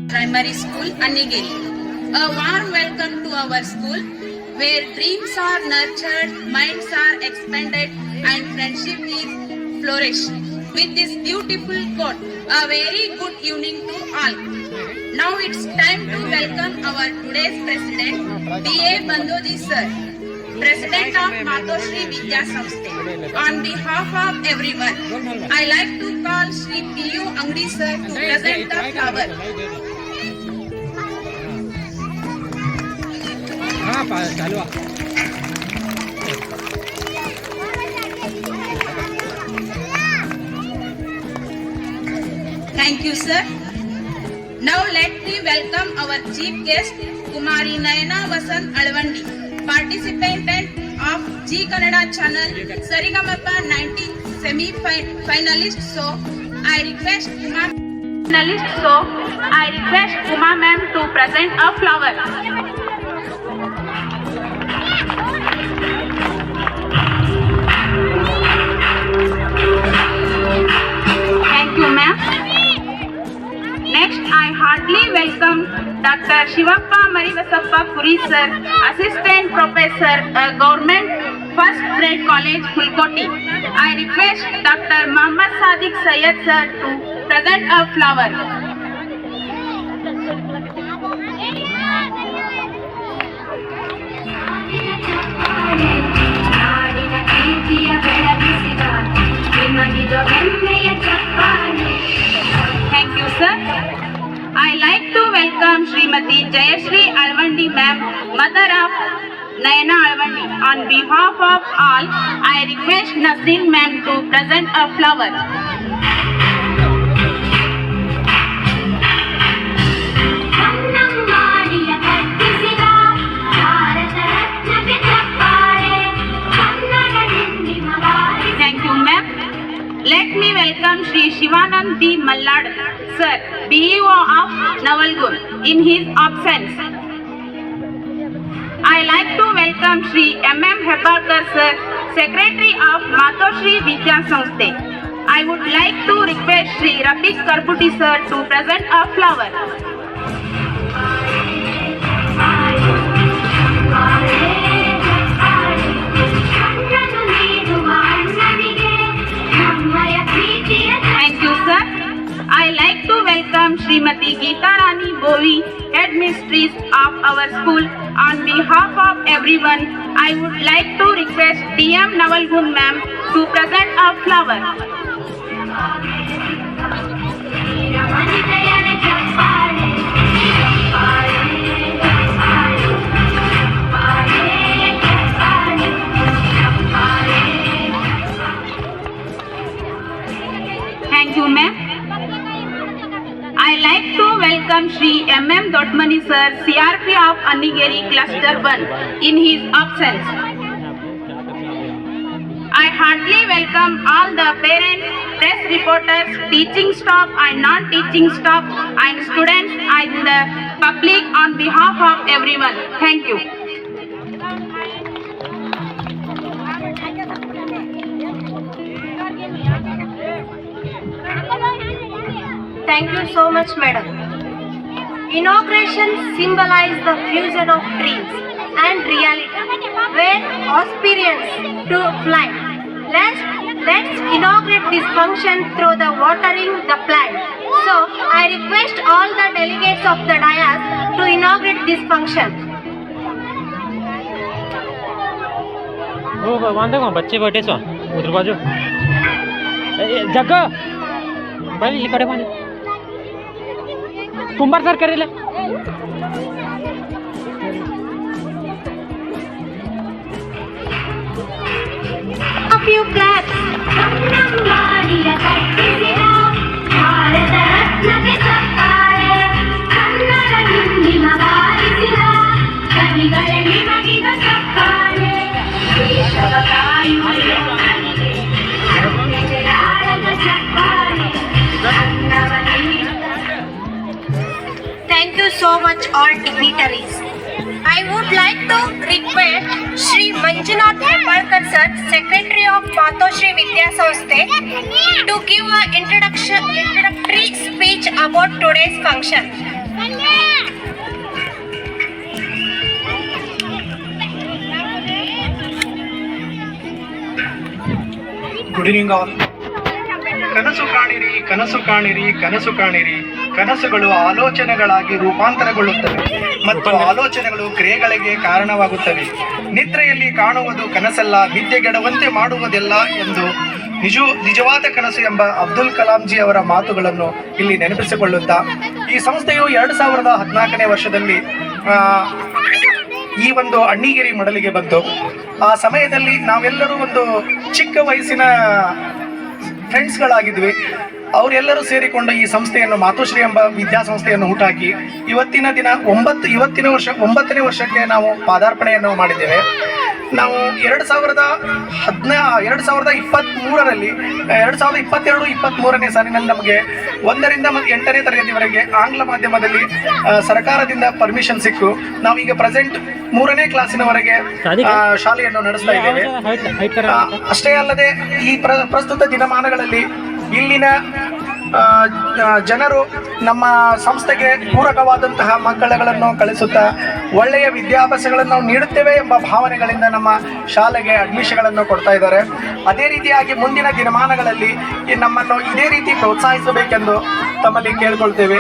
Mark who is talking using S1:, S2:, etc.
S1: Primary School, Annigiri. A warm welcome to our school, where dreams are nurtured, minds are expanded, and friendship is flourished. With this beautiful quote, a very good evening to all. Now it's time to welcome our today's president, B.A. Bandodi sir, President of Matoshri Vidya Samsthe. On behalf of everyone, I like to call Shri P.U. Angdi sir to present the flower. Thank you, sir. Now let me welcome our chief guest, Kumari Nayana Vasant Alvandi, participant of G Kannada channel Sarigamapa 19 semi-finalist. So I request Uma ma'am to present a flower. Thank you, ma'am. Next, I heartily welcome Dr. Shivappa Marivasappa Puri sir, Assistant Professor, Government First Grade College, Hulkoti. I request Dr. Muhammad Sadiq Sayed sir to present a flower. Thank you, sir. I like to welcome Srimati Jayashri Alvandi ma'am, mother of Nayana Alvandi. On behalf of all, I request Nasreen ma'am to present a flower. Thank you, ma'am. Let me welcome Shri Shivanand D. Mallad sir, BEO of Navalgur, in his absence. I like to welcome Shri M.M. Hebbarkar sir, Secretary of Matoshri Vidya Samsthe. I would like to request Shri Rafiq Karputi sir to present a flower. Thank you, sir. I like to welcome Srimati Geeta Rani Bovi, headmistress of our school. On behalf of everyone, I would like to request DM Navalgun ma'am to present a flower. Thank you, ma'am. I like to welcome Shri M.M. Dotmani sir, CRP of Annigiri Cluster 1, in his absence. I heartily welcome all the parents, press reporters, teaching staff and non-teaching staff and students and the public on behalf of everyone. Thank you.
S2: Thank you so much, madam. Inauguration symbolizes the fusion of dreams and reality, where aspirants to fly. Let's inaugurate this function through the watering the plant. So, I request all the delegates of the dais to inaugurate this function.
S3: वो बांधे को बच्चे बैठे सो उधर बाजू जगह भाई इकड़े बांधे कुंभार सर करेले
S2: A few claps. Thank you so much, all dignitaries. I would like to request Shri Manjunath Hebbarkar sir, Secretary of Matoshri Vidya Samsthe, to give an introductory speech about today's function.
S4: Good evening all. ಕನಸು ಕಾಣಿರಿ, ಕನಸು ಕಾಣಿರಿ, ಕನಸು ಕಾಣಿರಿ. ಕನಸುಗಳು ಆಲೋಚನೆಗಳಾಗಿ ರೂಪಾಂತರಗೊಳ್ಳುತ್ತವೆ ಮತ್ತು ಆಲೋಚನೆಗಳು ಕ್ರಿಯೆಗಳಿಗೆ ಕಾರಣವಾಗುತ್ತವೆ. ನಿದ್ರೆಯಲ್ಲಿ ಕಾಣುವುದು ಕನಸಲ್ಲ, ನಿದ್ದೆಗೆಡುವಂತೆ ಮಾಡುವುದೆಲ್ಲ ಎಂದು ನಿಜವಾದ ಕನಸು ಎಂಬ ಅಬ್ದುಲ್ ಕಲಾಂಜಿ ಅವರ ಮಾತುಗಳನ್ನು ಇಲ್ಲಿ ನೆನಪಿಸಿಕೊಳ್ಳುತ್ತಾ, ಈ ಸಂಸ್ಥೆಯು 2014ನೇ ವರ್ಷದಲ್ಲಿ ಈ ಒಂದು ಅಣ್ಣಿಗೇರಿ ಮಡಲಿಗೆ ಬಂತು. ಆ ಸಮಯದಲ್ಲಿ ನಾವೆಲ್ಲರೂ ಒಂದು ಚಿಕ್ಕ ವಯಸ್ಸಿನ ಫ್ರೆಂಡ್ಸ್ಗಳಾಗಿದ್ವಿ. ಅವರೆಲ್ಲರೂ ಸೇರಿಕೊಂಡು ಈ ಸಂಸ್ಥೆಯನ್ನು, ಮಾತುಶ್ರೀ ಎಂಬ ವಿದ್ಯಾಸಂಸ್ಥೆಯನ್ನು ಹುಟ್ಟಾಕಿ ಇವತ್ತಿನ ದಿನ 9ನೇ ವರ್ಷಕ್ಕೆ ನಾವು ಪಾದಾರ್ಪಣೆಯನ್ನು ಮಾಡಿದ್ದೇವೆ. ನಾವು 2023ರಲ್ಲಿ 2022-23ನೇ ಸಾಲಿನಲ್ಲಿ ನಮಗೆ 1ರಿಂದ 8ನೇ ತರಗತಿವರೆಗೆ ಆಂಗ್ಲ ಮಾಧ್ಯಮದಲ್ಲಿ ಸರ್ಕಾರದಿಂದ ಪರ್ಮಿಷನ್ ಸಿಕ್ಕು ನಾವೀಗ ಪ್ರೆಸೆಂಟ್ 3ನೇ ಕ್ಲಾಸಿನವರೆಗೆ ಶಾಲೆಯನ್ನು ನಡೆಸ್ತಾ ಇದ್ದೇವೆ. ಅಷ್ಟೇ ಅಲ್ಲದೆ ಈ ಪ್ರಸ್ತುತ ದಿನಮಾನಗಳಲ್ಲಿ ಇಲ್ಲಿನ ಜನರು ನಮ್ಮ ಸಂಸ್ಥೆಗೆ ಪೂರಕವಾದಂತಹ ಮಕ್ಕಳುಗಳನ್ನು ಕಳಿಸುತ್ತಾ ಒಳ್ಳೆಯ ವಿದ್ಯಾಭ್ಯಾಸಗಳನ್ನು ನಾವು ನೀಡುತ್ತೇವೆ ಎಂಬ ಭಾವನೆಗಳಿಂದ ನಮ್ಮ ಶಾಲೆಗೆ ಅಡ್ಮಿಷನ್ಗಳನ್ನು ಕೊಡ್ತಾ ಇದ್ದಾರೆ. ಅದೇ ರೀತಿಯಾಗಿ ಮುಂದಿನ ದಿನಮಾನಗಳಲ್ಲಿ ನಮ್ಮನ್ನು ಇದೇ ರೀತಿ ಪ್ರೋತ್ಸಾಹಿಸಬೇಕೆಂದು ತಮ್ಮಲ್ಲಿ ಕೇಳಿಕೊಳ್ತೇವೆ.